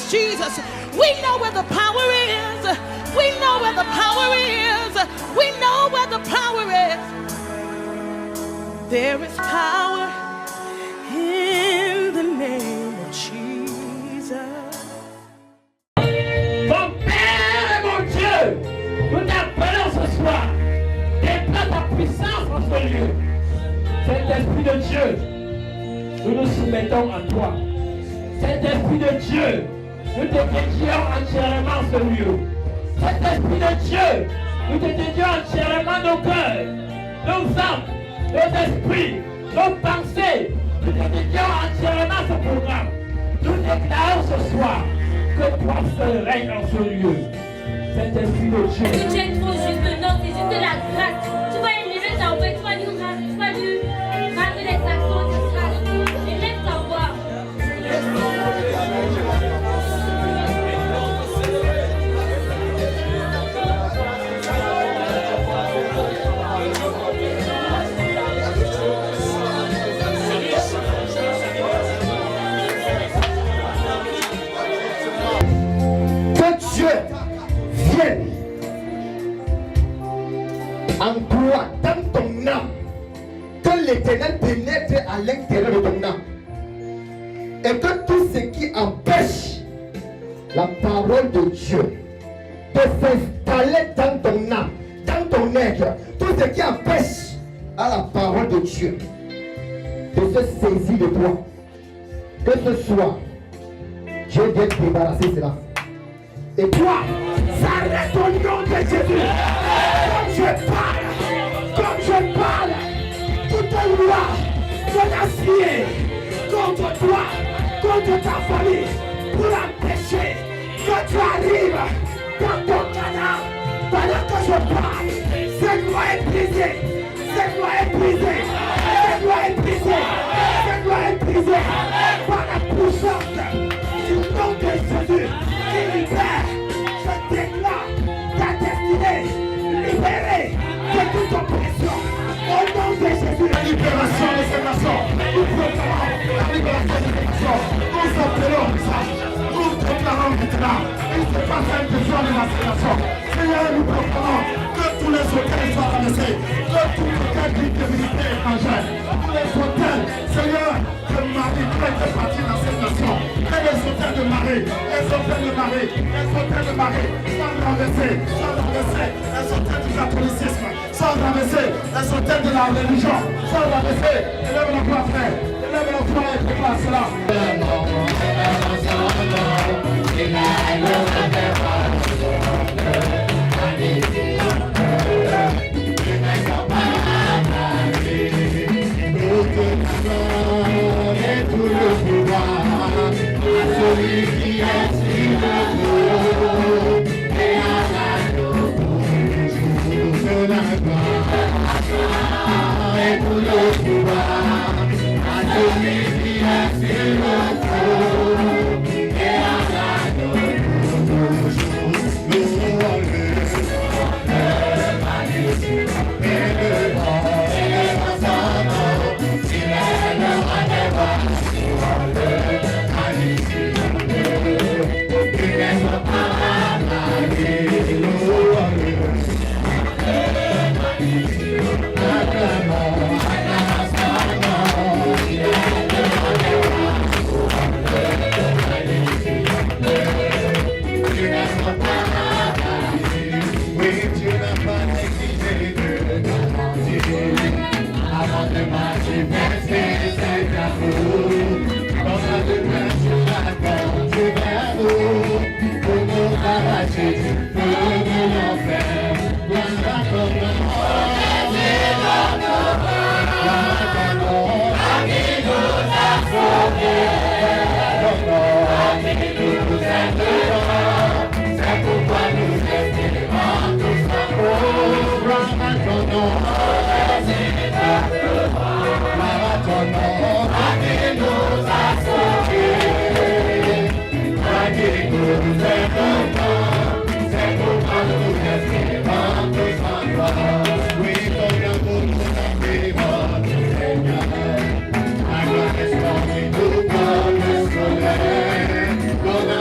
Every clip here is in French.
Jesus. We know where the power is. We know where the power is. We know where the power is. There is power in the name of Jesus. Mon Père et mon Dieu, nous t'appelons ce soir. Déploie ta puissance en ce lieu. Saint-Esprit de Dieu, nous nous soumettons à toi. Saint-Esprit de Dieu, nous te dédions entièrement ce lieu. Saint-Esprit de Dieu, nous te dédions entièrement nos cœurs, nos âmes, nos esprits, nos pensées. Nous te dédions entièrement ce programme. Nous déclarons ce soir que toi seul règne en ce lieu. Saint-Esprit de Dieu. Que tu es trop juste, non, c'est juste de la grâce. Tu vas élever ta voix, tu vas lui ramener les accents de grâce. Élève ta voix. Que Dieu vienne en toi, dans ton âme, que l'Éternel pénètre à l'intérieur de ton âme, et que tout ce qui empêche la parole de Dieu de s'installer dans ton âme, dans ton être, tout ce qui empêche à la parole de Dieu de se saisir de toi, que ce soit Dieu vienne débarrasser cela. Et toi, s'arrête au nom de Jésus. Comme je parle, toute loi de l'acier contre toi, contre ta famille, pour empêcher que tu arrives dans ton canard. Pendant que je parle, cette loi est brisée. Cette loi est brisée. Cette loi est brisée. Cette loi est brisée par la puissance du nom de Jésus qui libère. Je déclare ta destinée libérée de toute oppression. Au nom de Jésus, la libération de ces nations. Nous proclamons la libération de ces nations. Nous appelons ça. Nous proclamons maintenant. Il se passe un besoin de la nation. Seigneur, nous proclamons que tous les hôtels soient rabaissés. Que tous les hôtels d'intégrité étrangère. Tous les hôtels, Seigneur, de Marie, qui fait partie dans cette nation. Que les hôtels de Marie, les hôtels de Marie, les hôtels de Marie soient rabaissés. Soient rabaissés. Les hôtels du catholicisme. Soient rabaissés. Les hôtels de la religion. Soient rabaissés. Élève la voix, frère. Élève la voix et prépare cela. Et tout le pouvoir à celui qui est sur le trône et à l'agneau pour de la gloire. Et tout le pouvoir à celui qui est sur le trône et à l'agneau pour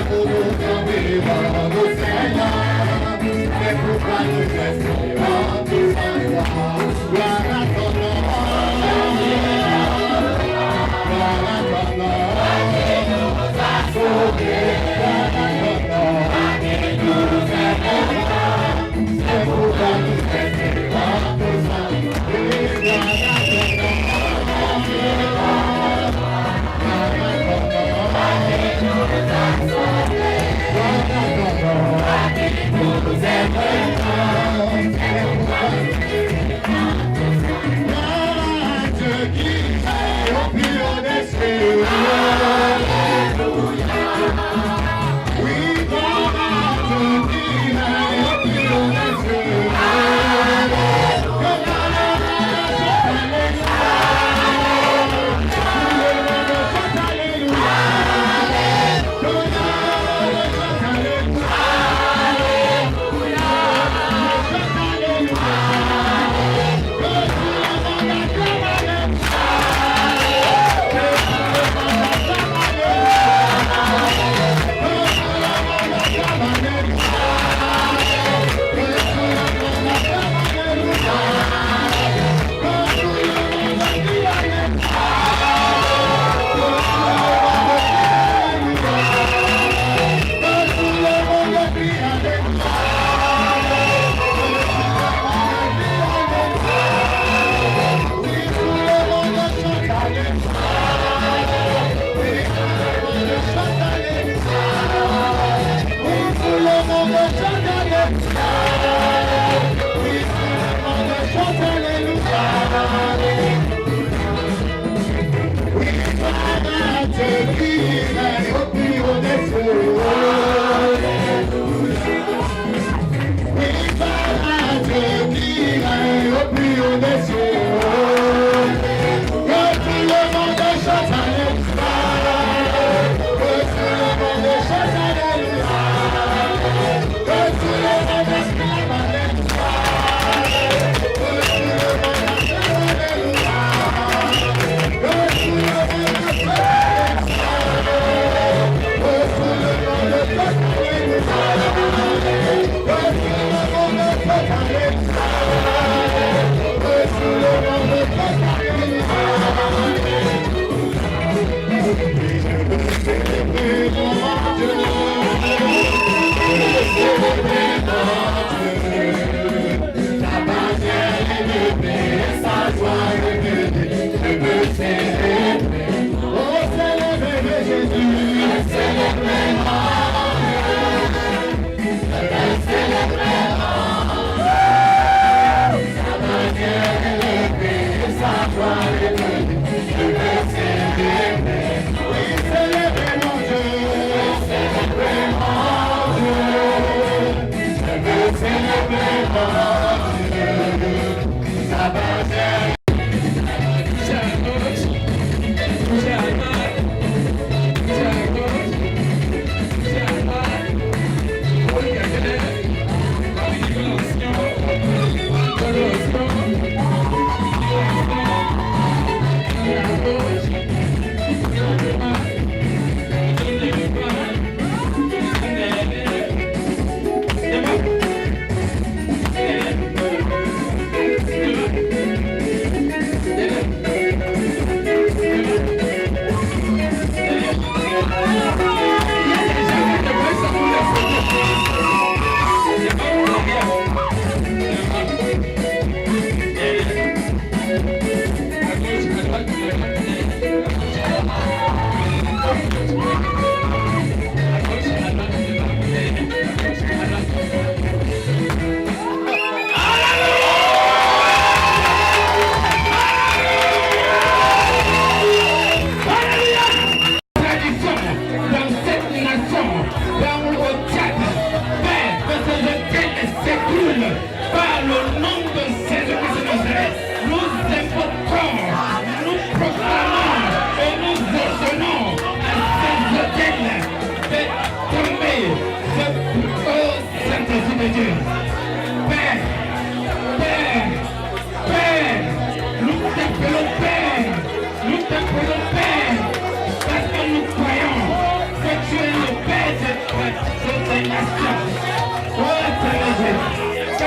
Go Car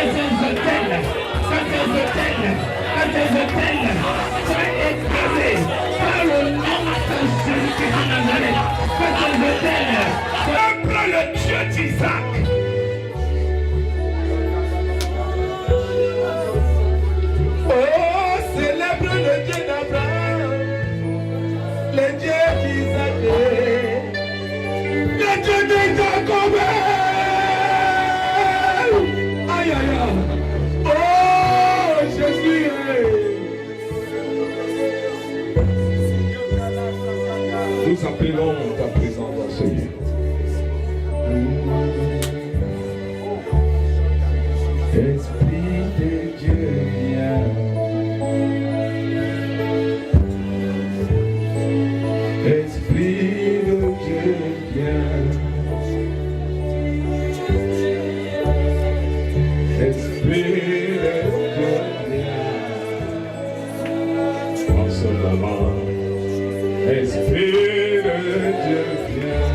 par le nom de Jésus-Christ de Nazareth. Que ces hôtels célèbrent le Dieu d'Isaac. Oh, célèbre le Dieu d'Abraham, le Dieu d'Isaac, le Dieu de Jacob. Aïe, aïe, aïe. Oh, Jésus. Nous appelons ta présence dans ce lieu. Esprit de Dieu, viens. Esprit de Dieu, viens. Esprit de Dieu, viens. En ce moment, Esprit de Dieu, viens.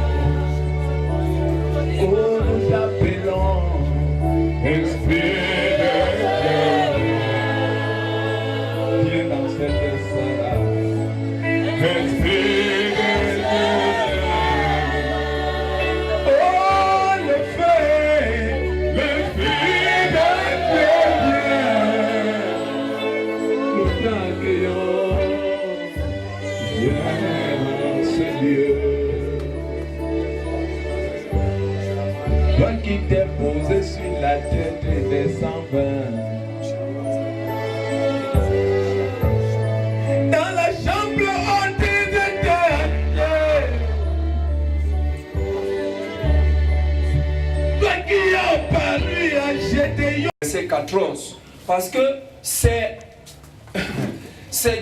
Oh, nous t'appelons. Esprit de Dieu, viens dans cette salle. Esprit de Dieu, oh, le feu, l'Esprit de Dieu, viens. Nous t'accueillons, viens dans ce lieu. Toi qui t'es posé sur la tête des 120. Dans la chambre haute de Dieu. Toi qui as paru à jeter. C'est 14. Parce que c'est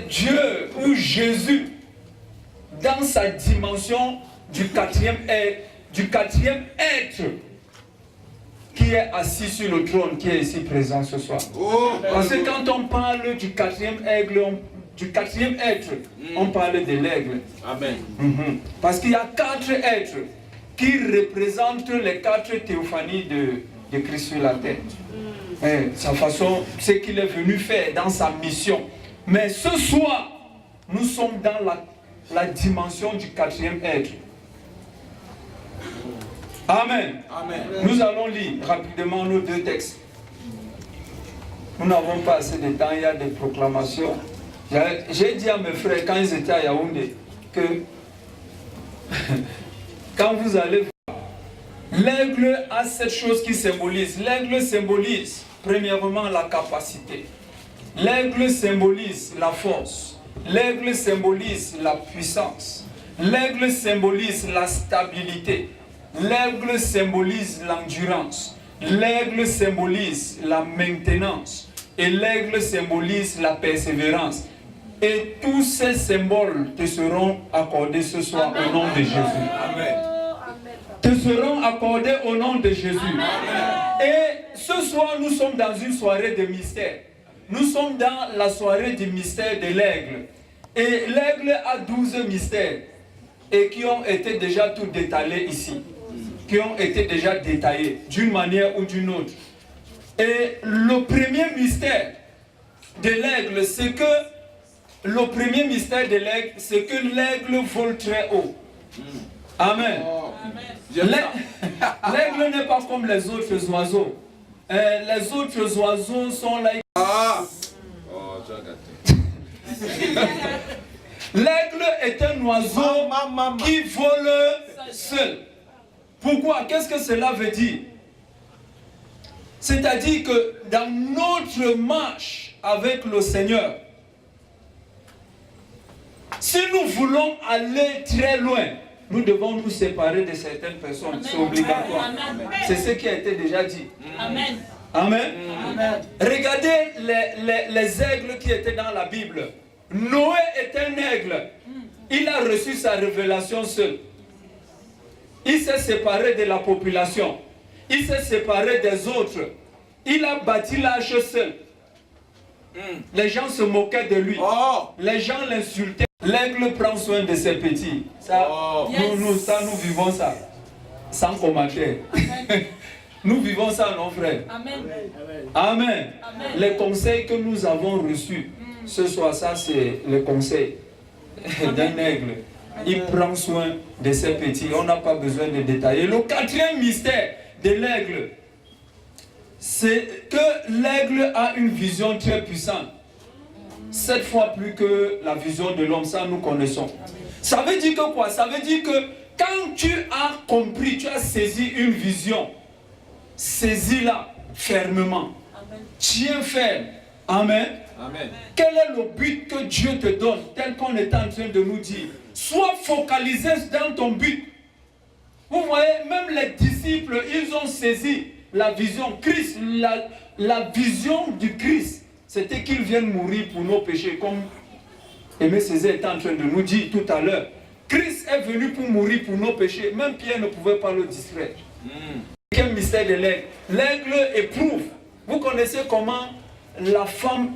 Dieu ou Jésus dans sa dimension du quatrième être qui est assis sur le trône, qui est ici présent ce soir. Parce que quand on parle du quatrième être, on parle de l'aigle. Amen. Parce qu'il y a 4 êtres qui représentent les 4 théophanies de Christ sur la terre. Sa façon, ce qu'il est venu faire dans sa mission. Mais ce soir, nous sommes dans la dimension du 4e être. Amen. Amen. Nous allons lire rapidement nos 2 textes. Nous n'avons pas assez de temps, il y a des proclamations. J'ai dit à mes frères quand ils étaient à Yaoundé que quand vous allez voir, l'aigle a cette chose qui symbolise. L'aigle symbolise premièrement la capacité. L'aigle symbolise la force. L'aigle symbolise la puissance. L'aigle symbolise la stabilité. L'aigle symbolise l'endurance. L'aigle symbolise la maintenance. Et l'aigle symbolise la persévérance. Et tous ces symboles te seront accordés ce soir au nom de Jésus. Amen. Te seront accordés au nom de Jésus. Amen. Et ce soir, nous sommes dans une soirée de mystère. Nous sommes dans la soirée du mystère de l'aigle. Et l'aigle a 12 mystères. Et qui ont été déjà tout détaillés ici. Qui ont été déjà détaillés d'une manière ou d'une autre. Et le premier mystère de l'aigle, c'est que l'aigle vole très haut. Amen. L'aigle n'est pas comme les autres oiseaux. Les autres oiseaux sont là. L'aigle est un oiseau qui vole seul. Pourquoi? Qu'est-ce que cela veut dire? C'est-à-dire que dans notre marche avec le Seigneur, si nous voulons aller très loin, nous devons nous séparer de certaines personnes. C'est obligatoire. C'est ce qui a été déjà dit. Amen. Amen. Amen. Regardez les aigles qui étaient dans la Bible. Noé est un aigle. Il a reçu sa révélation seul. Il s'est séparé de la population. Il s'est séparé des autres. Il a bâti l'arche seul. Les gens se moquaient de lui. Les gens l'insultaient. L'aigle prend soin de ses petits. Ça, nous vivons ça. Sans commentaire. Nous vivons ça, non, frère? Amen. Amen. Les conseils que nous avons reçus ce soir, ça c'est le conseil d'un aigle. Il prend soin de ses petits. On n'a pas besoin de détailler. Le quatrième mystère de l'aigle, c'est que l'aigle a une vision très puissante. 7 fois plus que la vision de l'homme, ça nous connaissons. Ça veut dire que quoi? Ça veut dire que quand tu as compris, tu as saisi une vision, saisis-la fermement. Tiens ferme. Amen. Amen. Quel est le but que Dieu te donne, tel qu'on est en train de nous dire? Sois focalisé dans ton but. Vous voyez, même les disciples, ils ont saisi la vision. Christ, la vision du Christ, c'était qu'il vienne mourir pour nos péchés, comme Aimé Césaire est en train de nous dire tout à l'heure. Christ est venu pour mourir pour nos péchés. Même Pierre ne pouvait pas le distraire. Quel mystère de l'aigle? L'aigle éprouve. Vous connaissez comment la femme,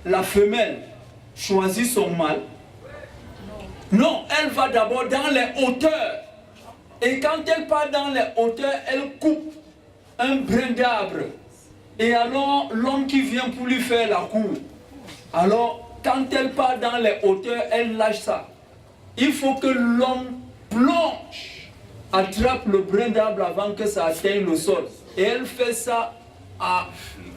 la femelle choisit son mâle? Non, elle va d'abord dans les hauteurs. Et quand elle part dans les hauteurs, elle coupe un brin d'arbre. Et alors, l'homme qui vient pour lui faire la cour, alors, quand elle part dans les hauteurs, elle lâche ça. Il faut que l'homme plonge, attrape le brin d'arbre avant que ça atteigne le sol. Et elle fait ça à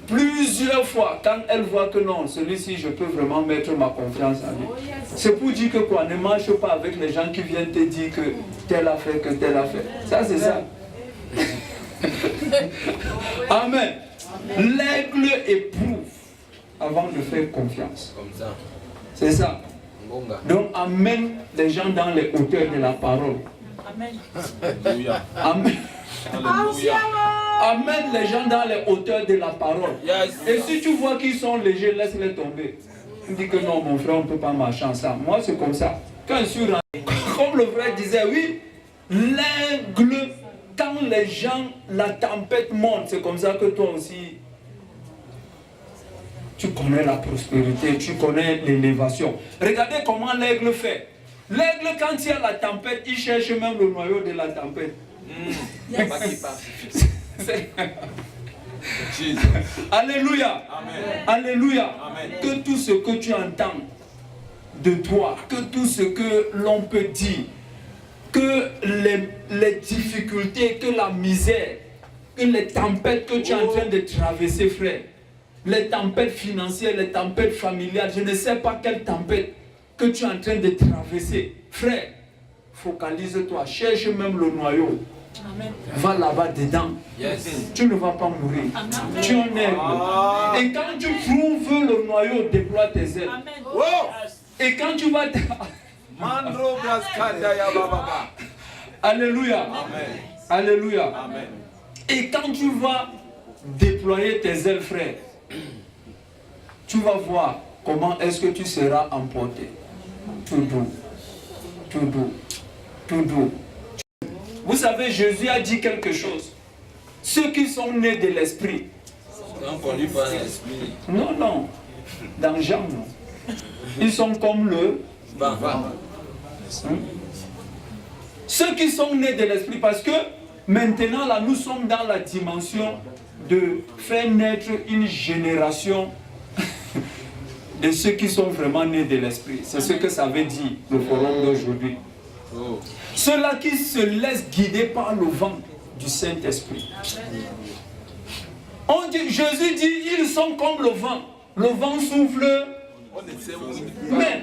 plusieurs fois. Quand elle voit que non, celui-ci, je peux vraiment mettre ma confiance en lui. C'est pour dire que quoi, ne marche pas avec les gens qui viennent te dire que tel a fait, que tel a fait. Ça, c'est ça. Amen. L'aigle éprouve avant de faire confiance. Comme ça. C'est ça. Donc amène les gens dans les hauteurs de la parole. Amen. Alléluia. Amen. Alléluia. Amène les gens dans les hauteurs de la parole. Yes. Et si tu vois qu'ils sont légers, laisse-les tomber. Tu dis que non, mon frère, on ne peut pas marcher ensemble. Moi, c'est comme ça. Quand je suis rentré, comme le frère disait, oui, l'aigle, quand les gens, la tempête monte, c'est comme ça que toi aussi, tu connais la prospérité, tu connais l'élévation. Regardez comment l'aigle fait. L'aigle, quand il y a la tempête, il cherche même le noyau de la tempête. Yes. Alléluia. Amen. Alléluia. Amen. Que tout ce que tu entends de toi, que tout ce que l'on peut dire, que les difficultés, que la misère, que les tempêtes que tu es en train de traverser, frère, les tempêtes financières, les tempêtes familiales, je ne sais pas quelle tempête que tu es en train de traverser, frère, focalise-toi, cherche même le noyau. Amen. Va là-bas dedans. Yes. Tu ne vas pas mourir. Amen. Tu en es. Et quand tu trouves le noyau, déploie tes ailes. Amen. Oh. Et quand tu vas... Mandro Braskanda ya baba. Alléluia. Amen. Alléluia. Amen. Et quand tu vas déployer tes ailes, frère, tu vas voir comment est-ce que tu seras emporté. Tout doux. Tout doux. Tout doux. Vous savez, Jésus a dit quelque chose. Ceux qui sont nés de l'esprit. Donc conduit par l'esprit. Non, non. Dans Jean, non. Ils sont comme le... Ceux qui sont nés de l'esprit, parce que maintenant, là, nous sommes dans la dimension de faire naître une génération de ceux qui sont vraiment nés de l'esprit. C'est ce que ça veut dire, le forum d'aujourd'hui. Oh. Ceux-là qui se laissent guider par le vent du Saint-Esprit. On dit, Jésus dit, ils sont comme le vent. Le vent souffle. Mais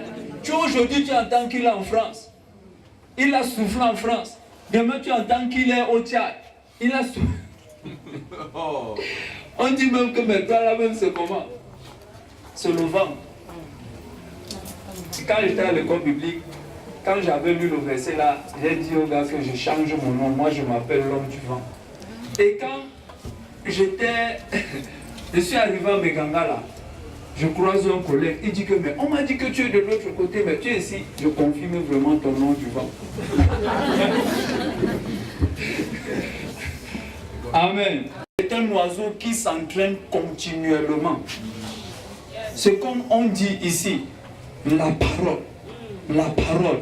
aujourd'hui, tu entends qu'il est en France. Il a soufflé en France. Demain, tu entends qu'il est au Tchad. Il a soufflé. Oh. On dit même que maintenant, là même, c'est comment? C'est le vent. Quand j'étais à l'école biblique, quand j'avais lu le verset là, j'ai dit au gars que je change mon nom. Moi, je m'appelle l'homme du vent. Et quand je suis arrivé à Meganga là, je croise un collègue, il dit que, mais on m'a dit que tu es de l'autre côté, mais tu es ici. Je confirme vraiment ton nom du vent. Amen. C'est un oiseau qui s'entraîne continuellement. C'est comme on dit ici, la parole. La parole.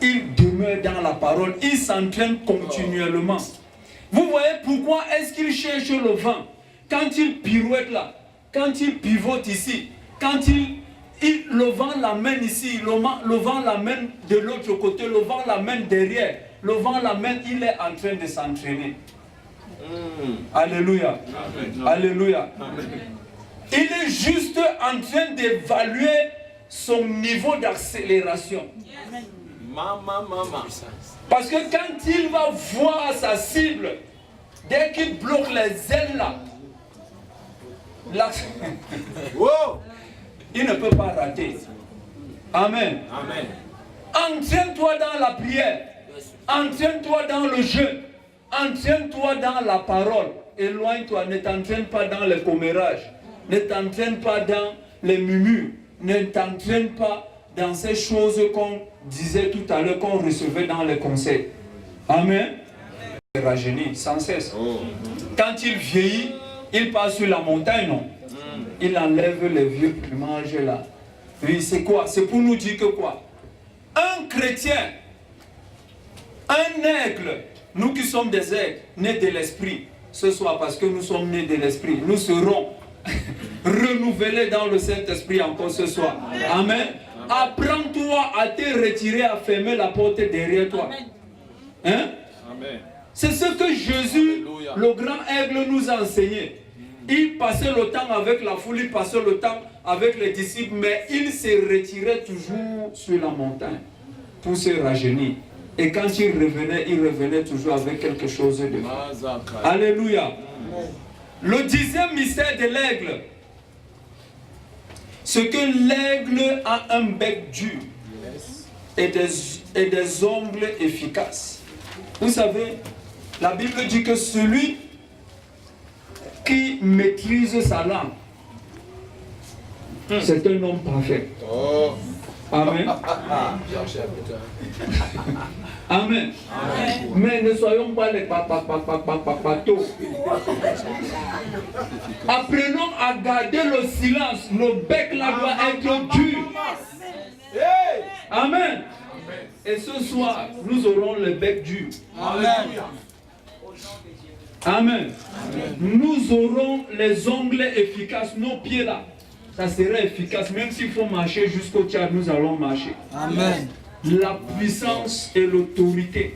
Il demeure dans la parole, il s'entraîne continuellement. Vous voyez pourquoi est-ce qu'il cherche le vent? Quand il pirouette là, quand il pivote ici, quand le vent l'amène ici, le vent l'amène de l'autre côté, le vent l'amène derrière, le vent l'amène, il est en train de s'entraîner. Alléluia. Amen. Alléluia. Amen. Il est juste en train d'évaluer son niveau d'accélération. Parce que quand il va voir sa cible, dès qu'il bloque les ailes là, il ne peut pas rater. Amen. Amen. Entraîne-toi dans la prière. Entraîne-toi dans le jeûne. Entraîne-toi dans la parole. Éloigne-toi. Ne t'entraîne pas dans les commérages. Ne t'entraîne pas dans les murmures. Ne t'entraîne pas dans ces choses qu'on disait tout à l'heure, qu'on recevait dans les conseils. Amen. Il rajeunit sans cesse. Quand il vieillit, il passe sur la montagne, non? Il enlève les vieux plumages là. Oui, c'est quoi? C'est pour nous dire que quoi? Un chrétien, un aigle, nous qui sommes des aigles, nés de l'esprit, ce soir parce que nous sommes nés de l'esprit, nous serons renouvelés dans le Saint-Esprit encore ce soir. Amen. Apprends-toi à te retirer, à fermer la porte derrière toi. Hein? Amen. C'est ce que Jésus, le grand aigle, nous a enseigné. Il passait le temps avec la foule, il passait le temps avec les disciples, mais il se retirait toujours sur la montagne pour se rajeunir. Et quand il revenait toujours avec quelque chose de mal. Alléluia. Le 10e mystère de l'aigle, c'est que l'aigle a un bec dur et des ongles efficaces. Vous savez, la Bible dit que celui qui maîtrise sa langue, c'est un homme parfait. Amen. Amen. Mais ne soyons pas les papatos. Apprenons à garder le silence. Le bec là doit être dur. Amen. Et ce soir, nous aurons le bec dur. Amen. Amen. Nous aurons les ongles efficaces, nos pieds là. Ça serait efficace, même s'il faut marcher jusqu'au Tchad, nous allons marcher. Amen. La puissance et l'autorité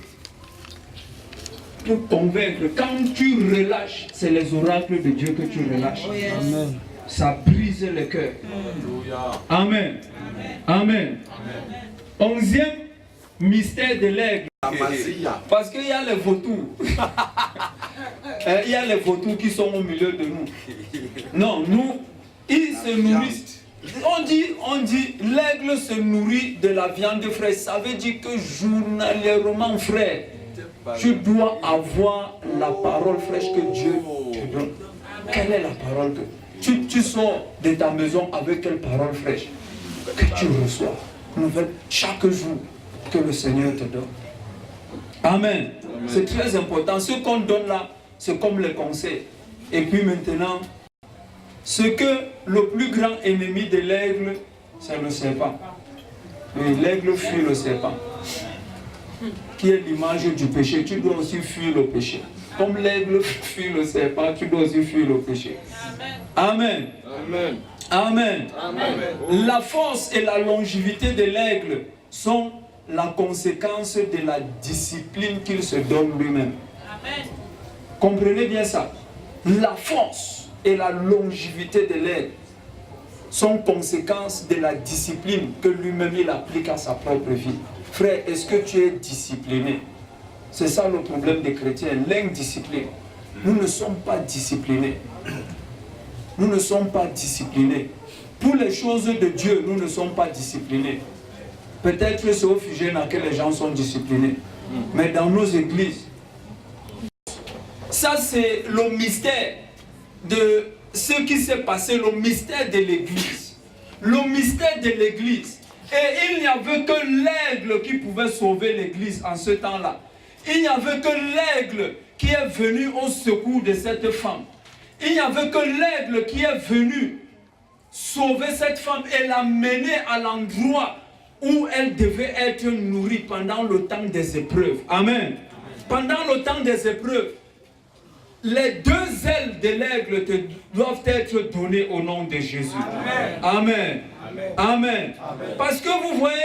pour convaincre. Quand tu relâches, c'est les oracles de Dieu que tu relâches. Amen. Ça brise le cœur. Amen. Amen. 11e mystère de l'aigle. Parce qu'il y a les vautours. Il y a les vautours qui sont au milieu de nous. Non, nous, ils se nourrissent. On dit, l'aigle se nourrit de la viande fraîche. Ça veut dire que journalièrement, frère, tu dois avoir la parole fraîche que Dieu te donne. Quelle est la parole que tu sors de ta maison avec quelle parole fraîche que tu reçois nouvelle chaque jour que le Seigneur te donne. Amen. C'est très important. Ce qu'on donne là, c'est comme les conseils. Et puis maintenant, ce que le plus grand ennemi de l'aigle, c'est le serpent. Oui, l'aigle fuit le serpent, qui est l'image du péché. Tu dois aussi fuir le péché. Comme l'aigle fuit le serpent, tu dois aussi fuir le péché. Amen. Amen. Amen. Amen. La force et la longévité de l'aigle sont la conséquence de la discipline qu'il se donne lui-même. Comprenez bien ça. La force et la longévité de l'aigle sont conséquences de la discipline que lui-même il applique à sa propre vie. Frère, est-ce que tu es discipliné? C'est ça le problème des chrétiens, l'indiscipline. Nous ne sommes pas disciplinés. Nous ne sommes pas disciplinés. Pour les choses de Dieu, nous ne sommes pas disciplinés. Peut-être que c'est au Fugéna que les gens sont disciplinés. Mais dans nos églises, ça c'est le mystère de ce qui s'est passé, le mystère de l'église. Le mystère de l'église. Et il n'y avait que l'aigle qui pouvait sauver l'église en ce temps-là. Il n'y avait que l'aigle qui est venu au secours de cette femme. Il n'y avait que l'aigle qui est venu sauver cette femme et la mener à l'endroit où elle devait être nourrie pendant le temps des épreuves. Amen. Pendant le temps des épreuves, les 2 ailes de l'aigle doivent être données au nom de Jésus. Amen. Amen. Amen. Amen. Parce que vous voyez,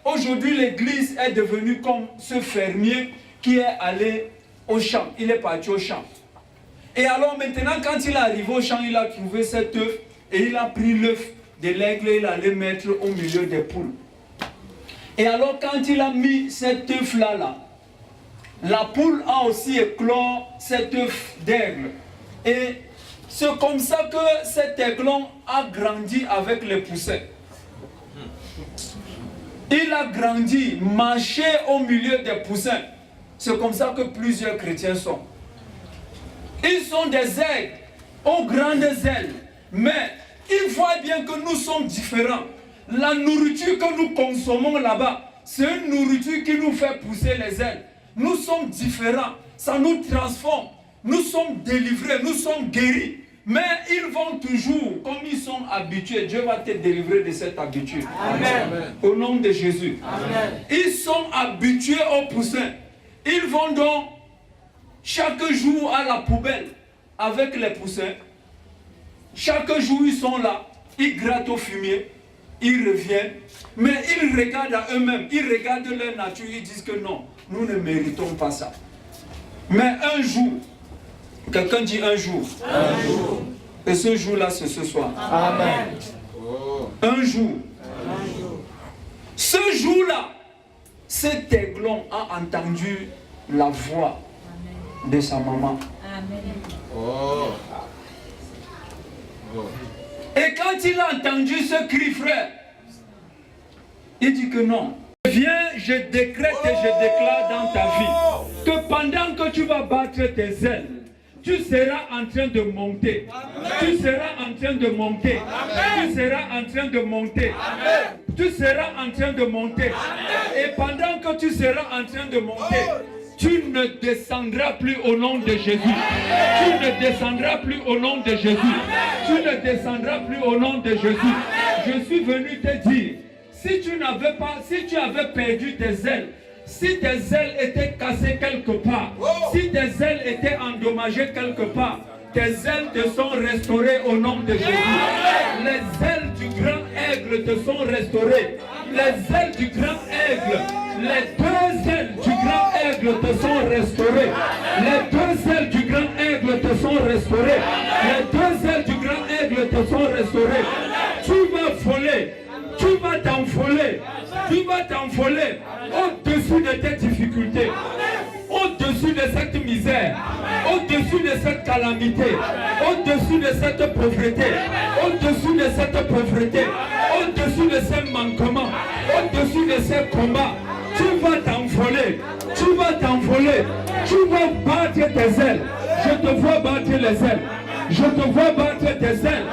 aujourd'hui l'église est devenue comme ce fermier qui est allé au champ. Il est parti au champ. Et alors maintenant, quand il est arrivé au champ, il a trouvé cet œuf et il a pris l'œuf de l'aigle et il allait mettre au milieu des poules. Et alors quand il a mis cet œuf-là, la poule a aussi éclos cet œuf d'aigle. Et c'est comme ça que cet aiglon a grandi avec les poussins. Il a grandi, marché au milieu des poussins. C'est comme ça que plusieurs chrétiens sont. Ils sont des aigles, aux grandes ailes. Mais ils voient bien que nous sommes différents. La nourriture que nous consommons là-bas, c'est une nourriture qui nous fait pousser les ailes. Nous sommes différents, ça nous transforme. Nous sommes délivrés, nous sommes guéris. Mais ils vont toujours, comme ils sont habitués, Dieu va te délivrer de cette habitude. Amen. Au nom de Jésus. Amen. Ils sont habitués aux poussins. Ils vont donc chaque jour à la poubelle avec les poussins. Chaque jour ils sont là, ils grattent au fumier, ils reviennent. Mais ils regardent à eux-mêmes, ils regardent leur nature, ils disent que non, nous ne méritons pas ça. Mais un jour, quelqu'un dit un jour. Un jour. Et ce jour-là, c'est ce soir. Amen. Un jour. Un jour. Ce jour-là, cet aiglon a entendu la voix de sa maman. Amen. Oh. Oh. Et quand il a entendu ce cri, frère, il dit que non. Viens, je décrète et je déclare dans ta vie que pendant que tu vas battre tes ailes, tu seras en train de monter. Amen. Tu seras en train de monter. Amen. Tu seras en train de monter. Amen. Tu seras en train de monter. Amen. Et pendant que tu seras en train de monter, tu ne descendras plus au nom de Jésus. Amen. Tu ne descendras plus au nom de Jésus. Amen. Tu ne descendras plus au nom de Jésus. Amen. Je suis venu te dire, si tu avais perdu tes ailes, si tes ailes étaient cassées quelque part, si tes ailes étaient endommagées quelque part, tes ailes te sont restaurées au nom de Jésus. Les ailes du grand aigle te sont restaurées. Les ailes du grand aigle, les 2 ailes du grand aigle te sont restaurées. Les 2 ailes du grand aigle te sont restaurées. Les 2 ailes du grand aigle te sont restaurées. Tu vas voler. Tu vas t'envoler. Tu vas t'envoler au-dessus de tes difficultés, au-dessus de cette misère, au-dessus de cette calamité, au-dessus de cette pauvreté, au-dessus de cette pauvreté, au-dessus de ces manquements, au-dessus de ces combats. Tu vas t'envoler, tu vas t'envoler, tu vas battre tes ailes. Je te vois battre les ailes. Je te vois battre tes ailes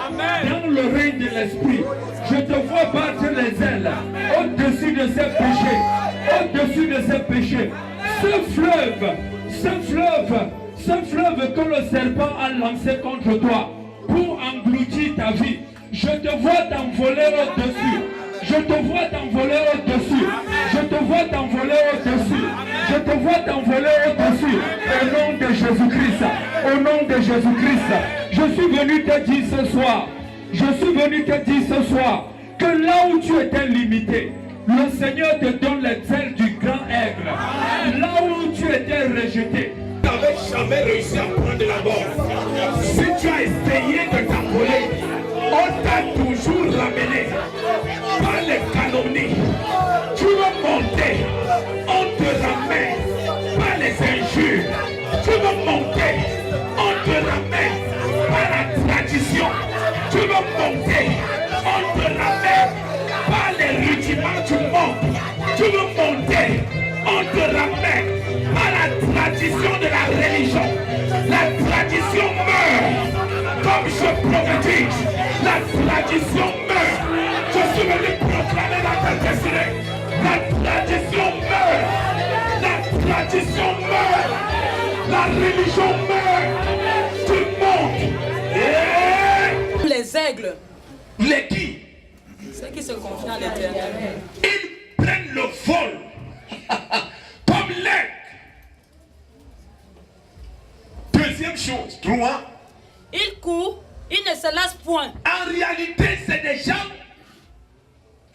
dans le règne de l'esprit. Je te vois battre les ailes au-dessus de ces péchés. Au-dessus de ces péchés. Ce fleuve que le serpent a lancé contre toi pour engloutir ta vie. Je te vois t'envoler au-dessus. Je te vois t'envoler au-dessus. Je te vois t'envoler au-dessus. Je te vois t'envoler au-dessus. Au nom de Jésus-Christ. Au nom de Jésus-Christ. Je suis venu te dire ce soir. Je suis venu te dire ce soir que là où tu étais limité, le Seigneur te donne les ailes du grand aigle. Là où tu étais rejeté, tu n'avais jamais réussi à prendre la mort. Si tu as essayé de t'envoler, on t'a toujours ramené par les calomnies. Tu veux monter, on te ramène par les injures. Tu veux monter, on te ramène par la tradition. Tu veux monter, on te ramène par les rudiments du monde. Tu veux monter, on te ramène par la tradition de la religion. La tradition meurt. Comme je prophétise, la tradition meurt. Je suis venu proclamer la destinée. La tradition meurt. La tradition meurt. La religion meurt. Tout le monde. Les aigles. Les qui? Ceux qui se confient à l'Éternel. Ils prennent le vol comme l'aigle. Deuxième chose, 3. Il court, il ne se lasse point. En réalité, c'est des gens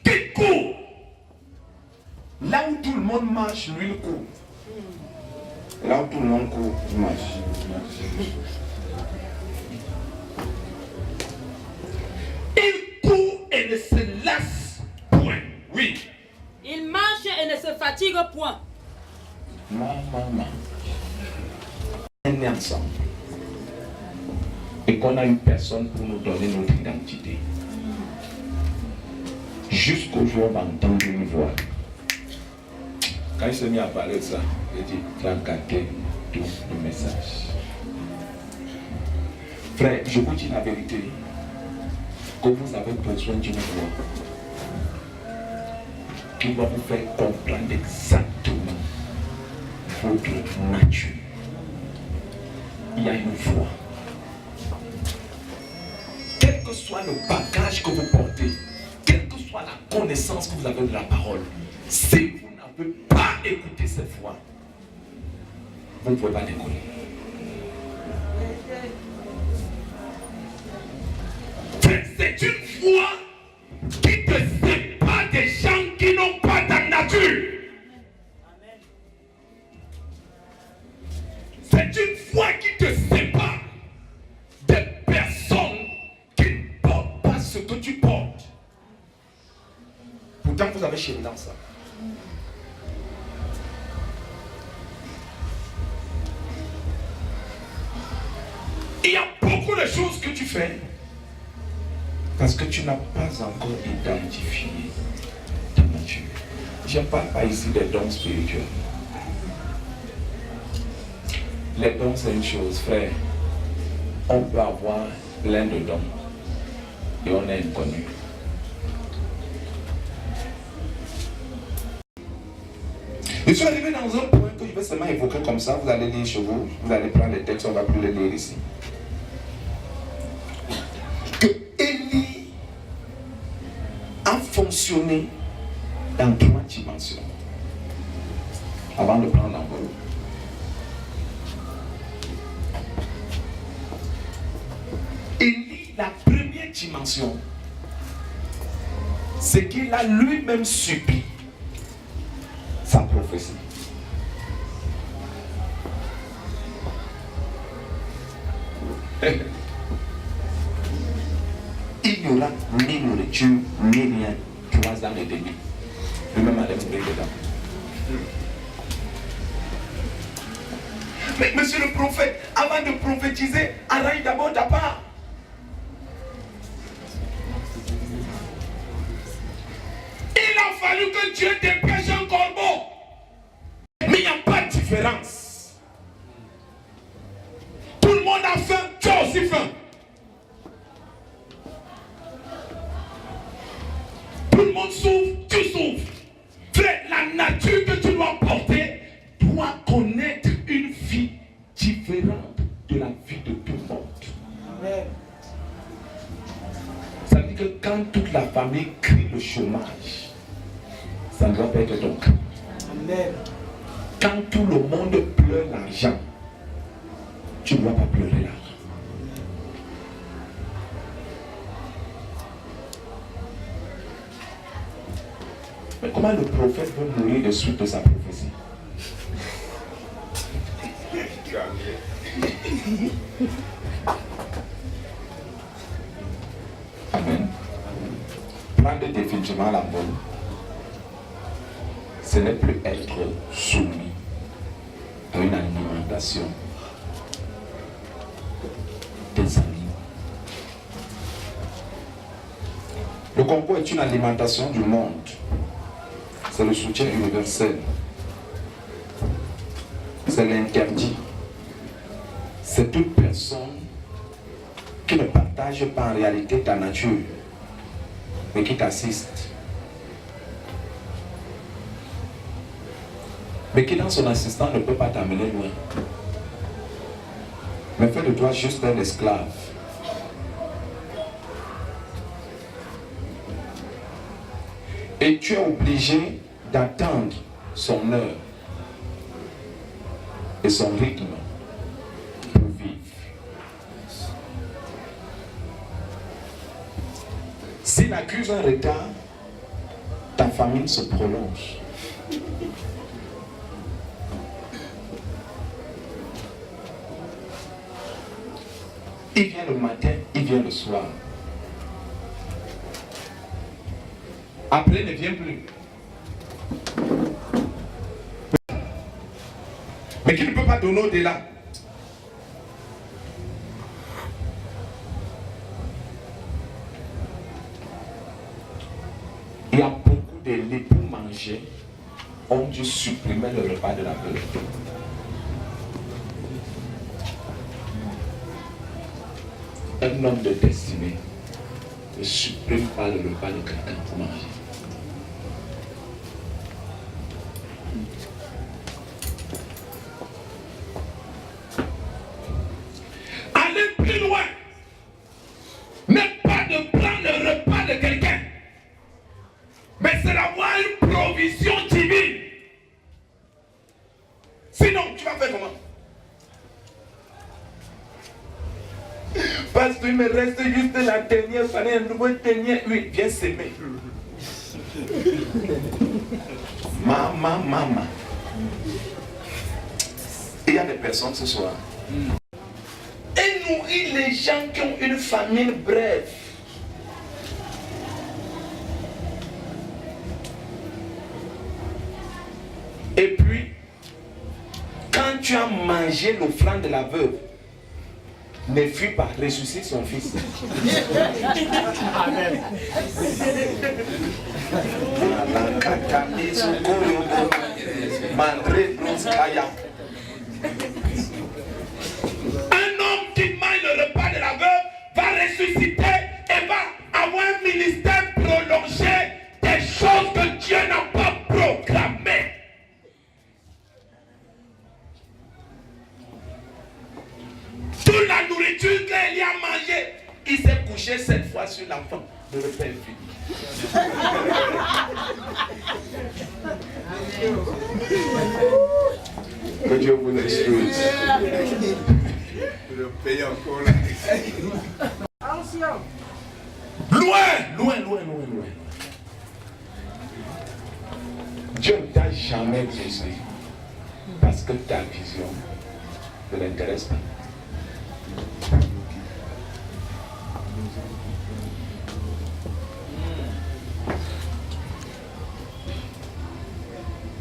qui courent. Là où tout le monde marche, lui il court. Là où tout le monde court, il marche. Il court et ne se lasse point. Oui. Il marche et ne se fatigue point. Maman. On est ensemble. Et qu'on a une personne pour nous donner notre identité. Jusqu'au jour où on va entendre une voix. Quand il s'est mis à parler de ça, il dit, tu as gâté tout le message. Frère, je vous dis la vérité. Que vous avez besoin d'une voix qui va vous faire comprendre exactement votre nature. Il y a une voix. Quel que soit le bagage que vous portez, quelle que soit la connaissance que vous avez de la parole, si vous n'avez pas écouté cette voix, vous ne pouvez pas décoller. C'est une voix qui te sépare des gens qui n'ont pas ta nature. C'est une voix qui te sépare des personnes qui ne portent pas ce que tu portes. Pourtant, vous avez chéri dans ça. Il y a beaucoup de choses que tu fais parce que tu n'as pas encore identifié ta nature. Je ne parle pas ici des dons spirituels. Les dons, c'est une chose, frère. On peut avoir plein de dons et on est inconnu. Je suis arrivé dans un point que je vais seulement évoquer comme ça. Vous allez lire chez vous, vous allez prendre les textes, on ne va plus les lire ici. Que Élie a fonctionné dans 3 dimensions avant de prendre l'envol. Élie, la première dimension, c'est qu'il a lui-même subi sa prophétie. Il n'y aura ni nourriture, ni rien, 3 ans et demi. Lui-même allait mourir dedans. Mais monsieur le prophète, avant de prophétiser, arrange d'abord ta part. Il a fallu que Dieu dépêche un corbeau. Mais il n'y a pas de différence. Tout le monde a faim, tu as aussi faim. Tout le monde souffre, tu souffres. Frère, la nature que tu dois porter doit connaître une vie différente de la vie de tout le monde. Amen. Ça veut dire que quand toute la famille crie le chômage, ça ne doit pas être ton cas. Amen. Quand tout le monde pleure l'argent, tu ne dois pas pleurer l'argent. Mais comment le prophète peut mourir de suite de sa prophétie? Amen. Prendre définitivement la bonne, ce n'est plus être soumis à une alimentation des aliments. Le Congo est une alimentation du monde. C'est le soutien universel. C'est l'interdit. C'est toute personne qui ne partage pas en réalité ta nature, mais qui t'assiste. Mais qui dans son assistant ne peut pas t'amener loin. Mais fait de toi juste un esclave. Et tu es obligé d'attendre son heure et son rythme pour vivre. S'il accuse un retard, ta famine se prolonge. Il vient le matin, il vient le soir. Après, il ne vient plus. Mais qui ne peut pas donner au-delà. Il y a beaucoup de lait pour manger, ont dû supprimer le repas de la veuve. Un homme de destinée ne supprime pas le repas de quelqu'un pour manger. Aller plus loin n'est pas de prendre le repas de quelqu'un, mais c'est d'avoir une provision divine. Sinon, tu vas faire comment? Parce qu'il me reste juste la dernière année, un nouveau dernier, oui, viens s'aimer. Maman. Il y a des personnes ce soir. Et nourrir les gens qui ont une famine brève. Et puis, quand tu as mangé l'offrande de la veuve, ne fuis pas, ressuscite son fils. Amen. Un homme qui mange le repas de la veuve va ressusciter et va avoir un ministère prolongé des choses que Dieu n'a pas programmées. Toute la nourriture qu'il y a mangé, il s'est couché 7 fois sur l'enfant. Le repas est fini. Que Dieu vous instruise. Le pays encore là. Loin. Dieu ne t'a jamais besoin parce que ta vision ne l'intéresse pas.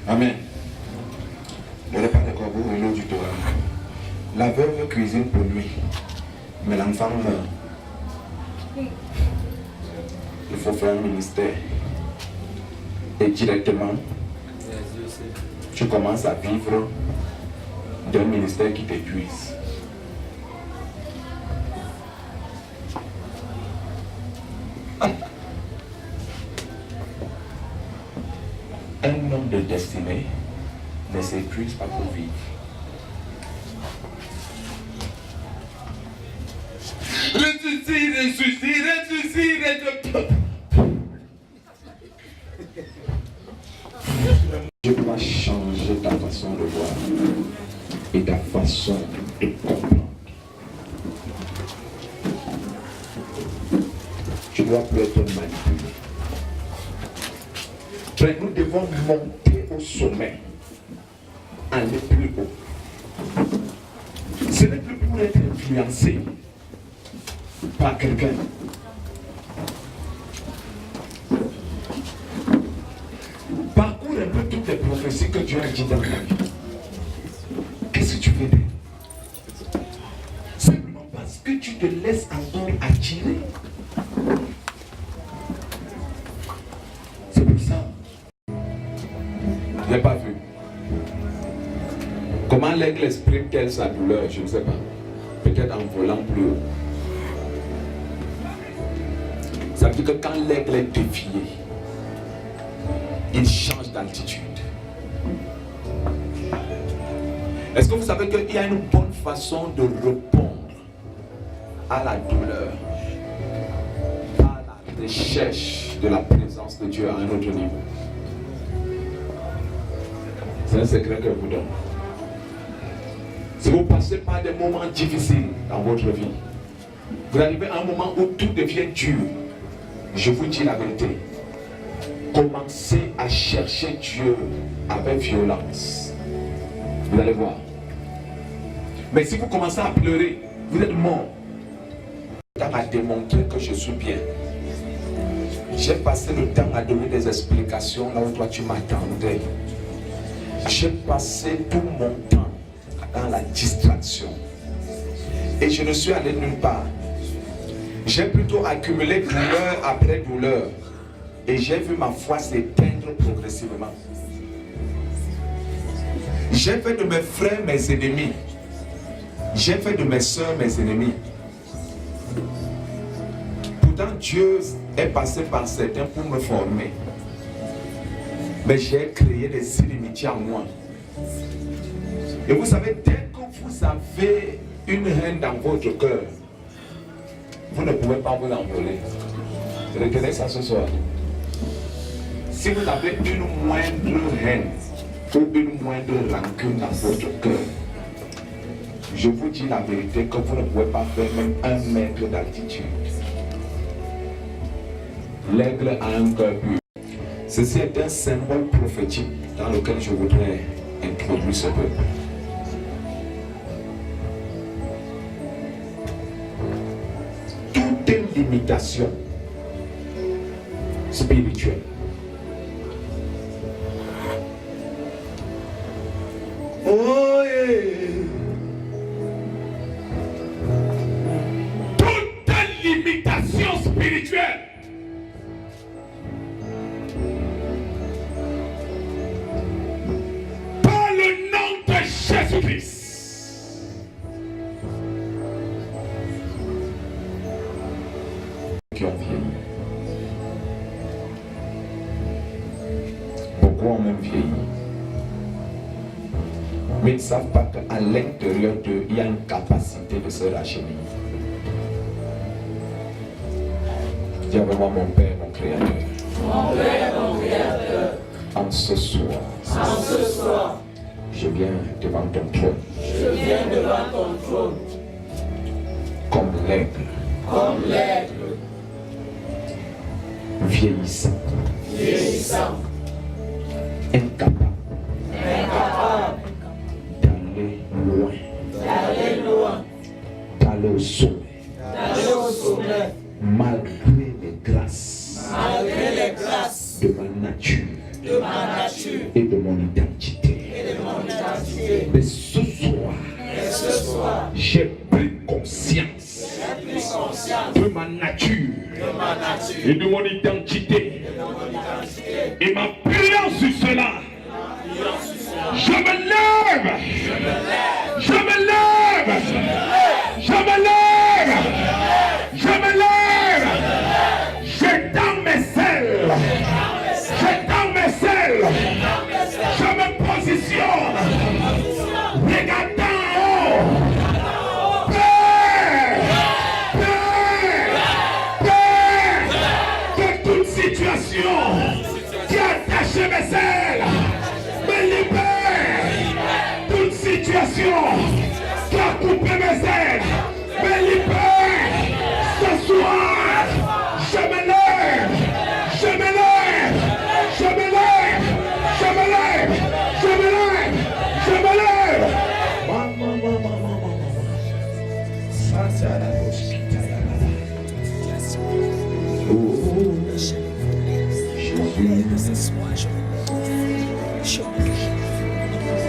Amen. Le repas de corbeau et l'eau du Torah. La veuve cuisine pour lui, mais l'enfant meurt. Il faut faire un ministère. Et directement, tu commences à vivre d'un ministère qui t'épuise. Un homme de destinée ne s'épuise pas pour vivre. Ressuscite. Je dois changer ta façon de voir et ta façon de comprendre. Tu dois plus être manipulé. Nous devons monter au sommet, aller plus haut. Ce n'est plus pour être influencé par quelqu'un. Parcours un peu toutes les prophéties que Dieu a dit dans ta vie. Qu'est-ce que tu veux dire? Simplement parce que tu te laisses encore attirer. C'est pour ça. Je n'ai pas vu. Comment l'aigle exprime-t-elle sa douleur? Je ne sais pas. Peut-être en volant plus haut. Ça veut dire que quand l'aigle est défié, il change d'altitude. Est-ce que vous savez qu'il y a une bonne façon de répondre à la douleur, à la recherche de la présence de Dieu à un autre niveau? C'est un secret que je vous donne. Si vous passez par des moments difficiles dans votre vie, vous arrivez à un moment où tout devient dur. Je vous dis la vérité. Commencez à chercher Dieu avec violence. Vous allez voir. Mais si vous commencez à pleurer, vous êtes mort. Le temps à démontrer que je suis bien. J'ai passé le temps à donner des explications là où toi tu m'attendais. J'ai passé tout mon temps dans la distraction. Et je ne suis allé nulle part. J'ai plutôt accumulé douleur après douleur. Et j'ai vu ma foi s'éteindre progressivement. J'ai fait de mes frères mes ennemis. J'ai fait de mes soeurs mes ennemis. Pourtant Dieu est passé par certains pour me former. Mais j'ai créé des inimitiés en moi. Et vous savez, dès que vous avez une haine dans votre cœur, vous ne pouvez pas vous envoler. Retenez ça ce soir. Si vous avez une moindre haine ou une moindre rancune dans votre cœur, je vous dis la vérité que vous ne pouvez pas faire même 1 mètre d'altitude. L'aigle a un cœur pur. Ceci est un symbole prophétique dans lequel je voudrais introduire ce peuple. Toute limitation spirituelle Oh yeah. toute limitation spirituelle par le nom de Jésus-Christ. Qui ont vieilli. Beaucoup ont même vieilli. Mais ils ne savent pas qu'à l'intérieur d'eux, il y a une capacité de se racheter. Dis avec moi, mon Père, mon Créateur. Mon Père, mon Créateur. En ce soir, je viens devant ton trône. Je viens devant ton trône. Comme l'aigle. Vieillissant. Incapable. D'aller loin. D'aller au sommet. Malgré les grâces. De ma nature. Et de mon identité. Mais ce soir, j'ai pris conscience de ma nature et de mon identité. Et ma prière sur cela, je me lève, je me lève, je me lève, je me lève, j'étends mes selles, j'étends mes selles, je me positionne, regardant en haut, Père, de toute situation qui attache mes selles, me libère, toute situation qui a coupé mes ailes, me libère, ce soir, je me lève, je me lève, je me lève, je me lève, je me lève, je me lève.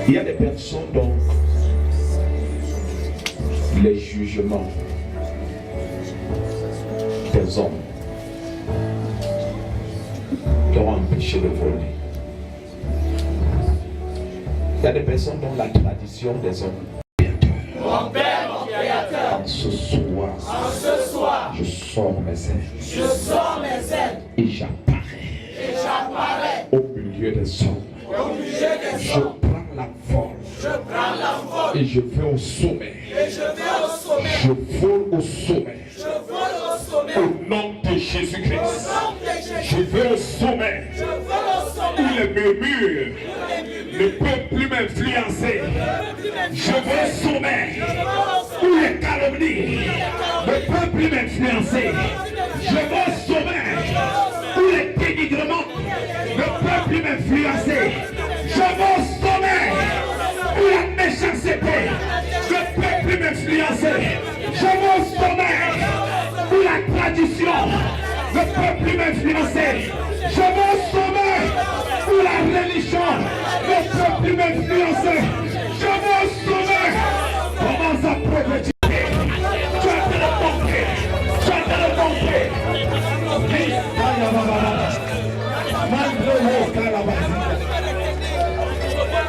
Il y a des personnes donc, les jugements des hommes qui ont empêché de voler. Il y a des personnes dont la tradition des hommes. Mon Père, mon Créateur. En ce soir, je sors mes ailes. Et j'apparais au milieu des hommes. Je prends la forme. Et je vais au sommet. Je vole au sommet. Au nom de Jésus-Christ. Je vais au sommet. Où les murmures ne peuvent plus m'influencer. Je vais au sommet. Où les calomnies ne peuvent plus m'influencer. Je vais au sommet. financer. Je veux au sommet pour la tradition. Le peuple humain financé. Je veux au sommet pour la religion. Le peuple humain financé. Je veux au sommet. Commence à prophétiser. Tu as de le montrer. Tu as de le montrer.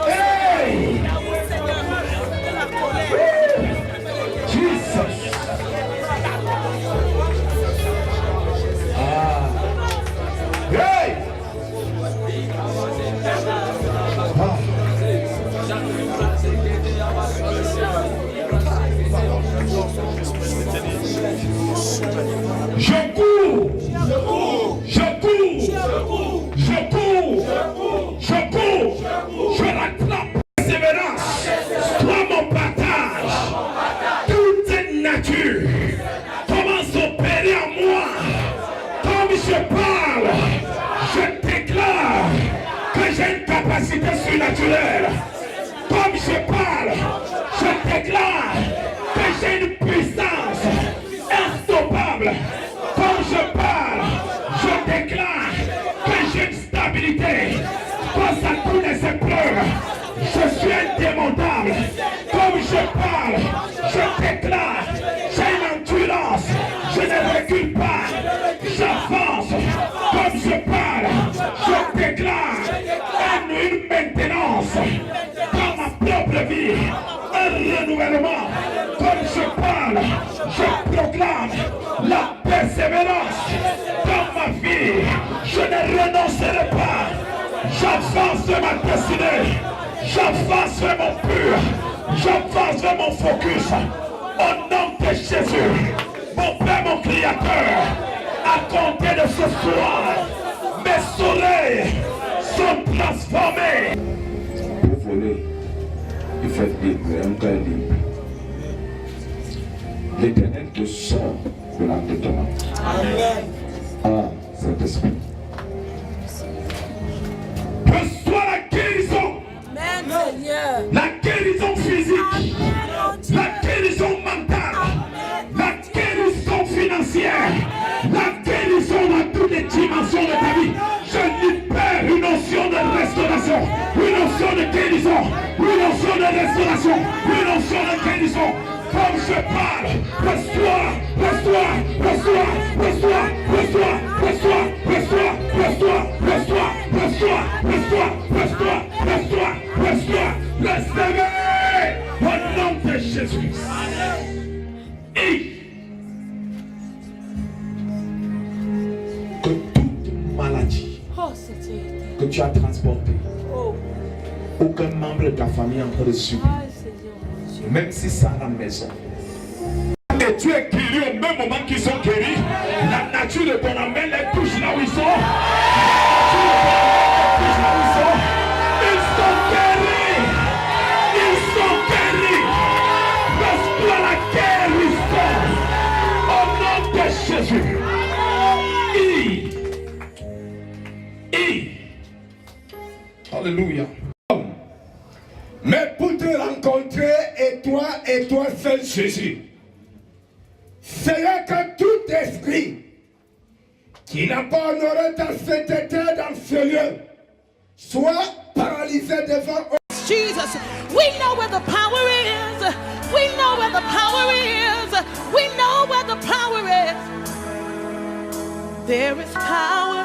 Hey! Jesus! Hey! Je cours! Je rattrape persévérance. Toi mon partage. Toute nature commence à opérer en moi. Comme je parle, je déclare que j'ai une capacité surnaturelle. Comme je parle, je déclare que j'ai une puissance instoppable. Comme je parle, je déclare que j'ai une stabilité. Face à toutes les épreuves, je suis indémontable. Comme je parle, je déclare, j'ai une endurance. Je ne recule pas, j'avance. Comme je parle, je déclare une maintenance dans ma propre vie, un renouvellement. Comme je parle, je proclame la persévérance dans ma vie. Je ne renoncerai pas. J'avance vers ma destinée. J'avance vers mon pur. J'avance vers mon focus. Au nom de Jésus, mon Père, mon Créateur, à compter de ce soir, mes oreilles sont transformées. Pour voler, il faut être libre, un cœur libre. L'Éternel te sort de l'entêtement. Amen. Ah, Saint-Esprit. Reçois la guérison. Amen, Seigneur. La guérison physique. Amen, Dieu. La guérison mentale. La guérison financière. La guérison dans toutes les dimensions de ta vie. Je libère une notion de restauration. Une notion de guérison. Une notion de restauration. Une notion de guérison. Comme je parle, reçois, recevez au nom de Jésus. Et que toute maladie que tu as transportée, aucun membre de ta famille en train de subir, même si c'est à la maison. Et tu es guéri au même moment qu'ils sont guéris. La nature de ton amène les touche là où ils sont. Ils sont guéris. Ils sont guéris. Reçois la guérison. Au nom de Jésus. Alléluia. Mais pour te rencontrer, et toi seul Jésus, c'est que tout esprit qui n'a pas honoré ta sainteté dans ce lieu soit paralysé devant eux. Jesus, we know where the power is. We know where the power is. We know where the power is. There is power